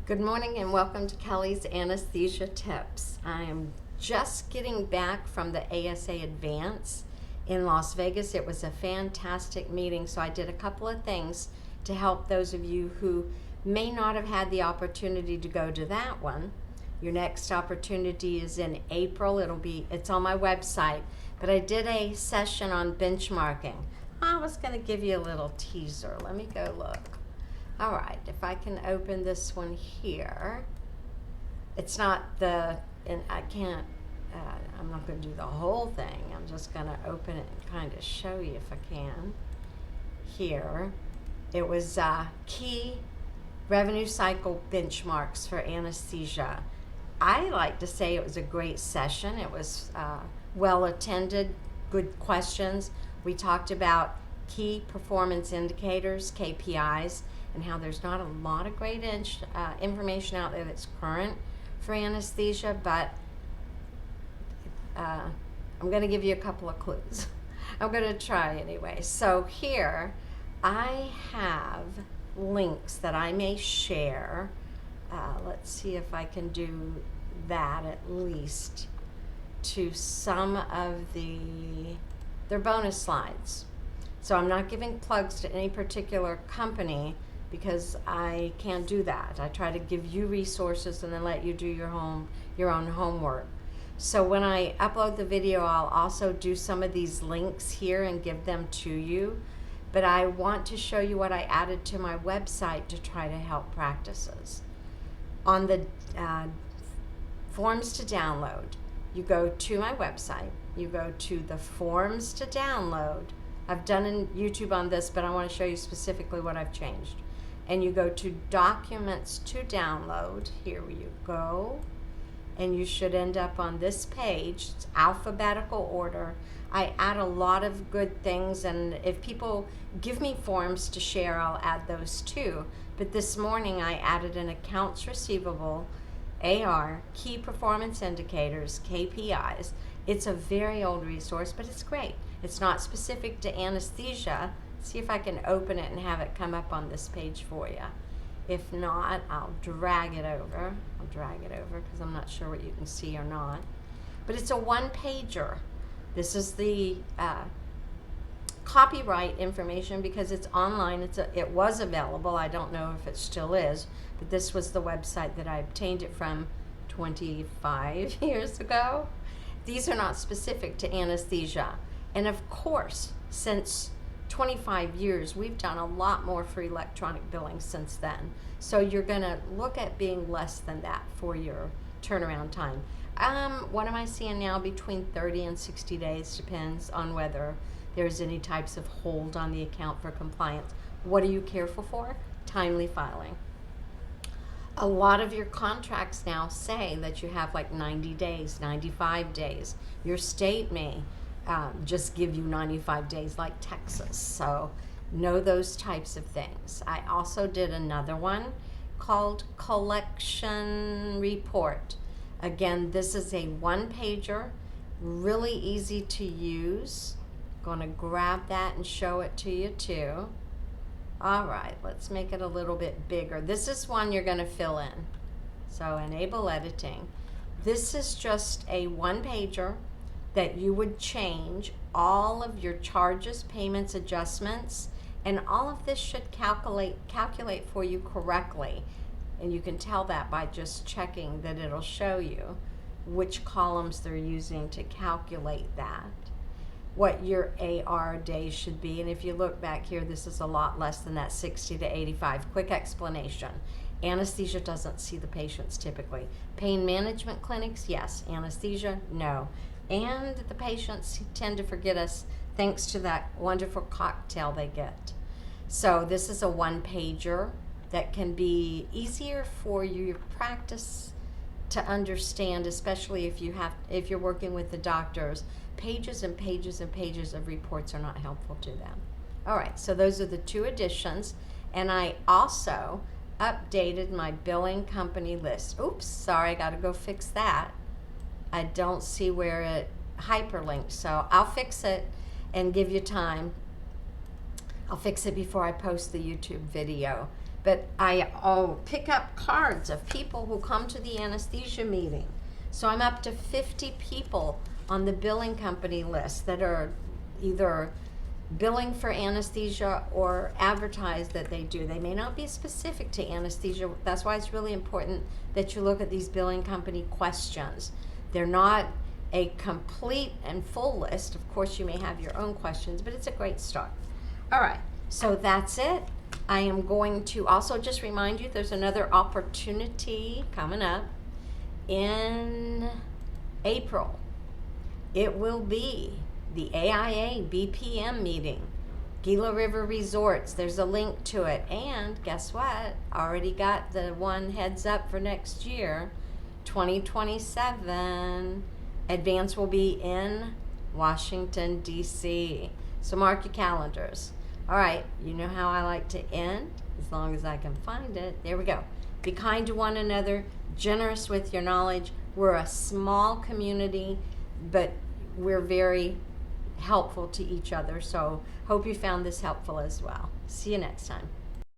Good morning and welcome to Kelly's Anesthesia Tips. I am just getting back from the ASA Advance in Las Vegas. It was a fantastic meeting, so I did a couple of things to help those of you who may not have had the opportunity to go to that one. Your next opportunity is in April. It's on my website, but I did a session on benchmarking. I was going to give you a little teaser. Let me go look. All right, if I can open this one here. It's not and I can't, I'm not going to do the whole thing. I'm just going to open it and kind of show you if I can. Here, it was key revenue cycle benchmarks for anesthesia. I like to say it was a great session. It was well attended, good questions. We talked about key performance indicators, KPIs, and how there's not a lot of great information out there that's current for anesthesia, but I'm going to give you a couple of clues. I'm going to try anyway. So here I have links that I may share. Let's see if I can do that at least to some of their bonus slides. So I'm not giving plugs to any particular company because I can't do that. I try to give you resources and then let you do your own homework. So when I upload the video, I'll also do some of these links here and give them to you. But I want to show you what I added to my website to try to help practices. On the forms to download, you go to my website, you go to the forms to download. I've done in YouTube on this, but I want to show you specifically what I've changed. And you go to documents to download. Here you go. And you should end up on this page. It's alphabetical order. I add a lot of good things, and if people give me forms to share, I'll add those too. But this morning I added an accounts receivable, AR, key performance indicators, KPIs. It's a very old resource, but it's great. It's not specific to anesthesia. See if I can open it and have it come up on this page for you. If not, I'll drag it over. I'll drag it over because I'm not sure what you can see or not. But it's a one-pager. This is the copyright information because it's online. It was available. I don't know if it still is, but this was the website that I obtained it from 25 years ago. These are not specific to anesthesia. And of course, since 25 years, we've done a lot more for electronic billing since then. So you're going to look at being less than that for your turnaround time. What am I seeing now? Between 30 and 60 days, depends on whether there's any types of hold on the account for compliance. What are you careful for? Timely filing. A lot of your contracts now say that you have like 90 days, 95 days. Your state may just give you 95 days like Texas. So know those types of things. I also did another one called Collection Report. Again, this is a one-pager, really easy to use. Going to grab that and show it to you too. All right, let's make it a little bit bigger. This is one you're going to fill in. So enable editing. This is just a one-pager that you would change all of your charges, payments, adjustments, and all of this should calculate for you correctly. And you can tell that by just checking that it'll show you which columns they're using to calculate that, what your AR days should be. And if you look back here, this is a lot less than that 60 to 85. Quick explanation. Anesthesia doesn't see the patients typically. Pain management clinics, yes. Anesthesia, no. And the patients tend to forget us thanks to that wonderful cocktail they get. So this is a one-pager that can be easier for your practice to understand, especially if you're working with the doctors. Pages and pages and pages of reports are not helpful to them. All right, so those are the two additions. And I also updated my billing company list. Oops, sorry, I got to go fix that. I don't see where it hyperlinked, so I'll fix it and give you time. I'll fix it before I post the YouTube video. But I'll pick up cards of people who come to the anesthesia meeting. So I'm up to 50 people on the billing company list that are either billing for anesthesia or advertise that they do. They may not be specific to anesthesia. That's why it's really important that you look at these billing company questions. They're not a complete and full list. Of course, you may have your own questions, but it's a great start. All right, so that's it. I am going to also just remind you there's another opportunity coming up in April. It will be the AIA BPM meeting, Gila River Resorts. There's a link to it. And guess what? Already got the one heads up for next year, 2027. Advance will be in Washington, D.C. So mark your calendars. All right, you know how I like to end, as long as I can find it. There we go. Be kind to one another, generous with your knowledge. We're a small community, but we're very helpful to each other. So hope you found this helpful as well. See you next time.